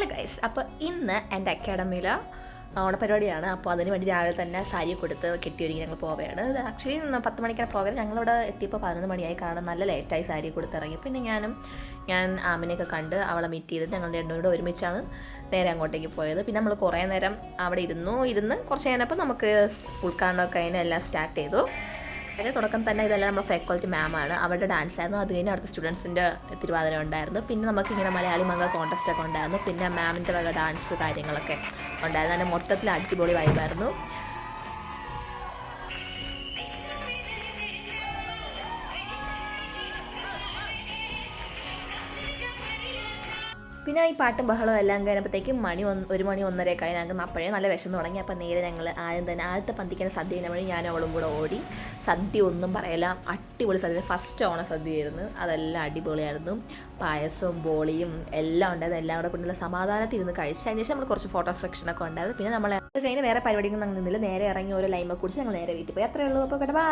Hello guys, അപ്പോൾ ഇന്ന് എൻ്റെ അക്കാഡമിയിൽ ഓണപരിപാടിയാണ്. അപ്പോൾ അതിന് വേണ്ടി രാവിലെ തന്നെ സാരി കൊടുത്ത് കെട്ടിയൊരുങ്ങി ഞങ്ങൾ പോവുകയാണ്. ആക്ച്വലി 10 മണിക്കാണ് പ്രോഗ്രാം. ഞങ്ങളിവിടെ എത്തിയപ്പോൾ 11 മണിയായി. കാരണം നല്ല ലേറ്റായി സാരി കൊടുത്തിറങ്ങി. പിന്നെ ഞാൻ ആമിനെയൊക്കെ കണ്ട് അവളെ മീറ്റ് ചെയ്തിട്ട് ഞങ്ങൾ രണ്ടുപേരും ഒരുമിച്ചാണ് നേരെ അങ്ങോട്ടേക്ക് പോയത്. പിന്നെ നമ്മൾ കുറേ നേരം അവിടെ ഇരുന്ന് കുറച്ച് കഴിഞ്ഞപ്പോൾ നമുക്ക് ഉദ്ഘാടനമൊക്കെ അതിനെല്ലാം സ്റ്റാർട്ട് ചെയ്തു. അതിൻ്റെ തുടക്കം തന്നെ ഇതെല്ലാം നമ്മൾ ഫാക്കൽറ്റി മാമാണ്. അവരുടെ ഡാൻസ് ആയിരുന്നു. അത് കഴിഞ്ഞ് അടുത്ത സ്റ്റുഡൻസിൻ്റെ തിരുവാതിര ഉണ്ടായിരുന്നു. പിന്നെ നമുക്കിങ്ങനെ മലയാളി മംഗ കോൺടെസ്റ്റൊക്കെ ഉണ്ടായിരുന്നു. പിന്നെ മാമിൻ്റെ വക ഡാൻസ് കാര്യങ്ങളൊക്കെ ഉണ്ടായിരുന്നു. അതിൻ്റെ മൊത്തത്തിൽ അടിപൊളി വൈബായിരുന്നു. പിന്നെ ഈ പാട്ടും ബഹളവും എല്ലാം കഴിഞ്ഞപ്പോഴത്തേക്കും 1 മണി 1:30 ആയി. ഞങ്ങൾക്ക് അപ്പോഴേ നല്ല വിശന്ന് തുടങ്ങി. അപ്പോൾ നേരെ ഞങ്ങൾ ആദ്യത്തെ പന്തിക്കുന്ന സദ്യ കഴിഞ്ഞ വഴി ഞാനും അവളും കൂടെ ഓടി. സദ്യ ഒന്നും പറയില്ല, അടിപൊളി സദ്യ. ഫസ്റ്റ് ഓണസദ്യയായിരുന്നു. അതെല്ലാം അടിപൊളിയായിരുന്നു. പായസവും ബോളിയും എല്ലാം ഉണ്ടായിരുന്നു. എല്ലാം കൂടെ കൊണ്ടുള്ള സമാധാനത്തിൽ ഇരുന്ന് കഴിച്ച് അതിന് ശേഷം നമ്മൾ കുറച്ച് ഫോട്ടോ സെക്ഷനൊക്കെ ഉണ്ടായിരുന്നു. പിന്നെ നമ്മൾ കഴിഞ്ഞ് വേറെ പരിപാടികൾ ഞങ്ങൾ നിന്നില്ല. നേരെ ഇറങ്ങി ഓരോ ലൈമ കുടിച്ച് ഞങ്ങൾ നേരെ വീട്ടിൽ പോയി. അത്രയേ ഉള്ളൂ. അപ്പോൾ ബൈ.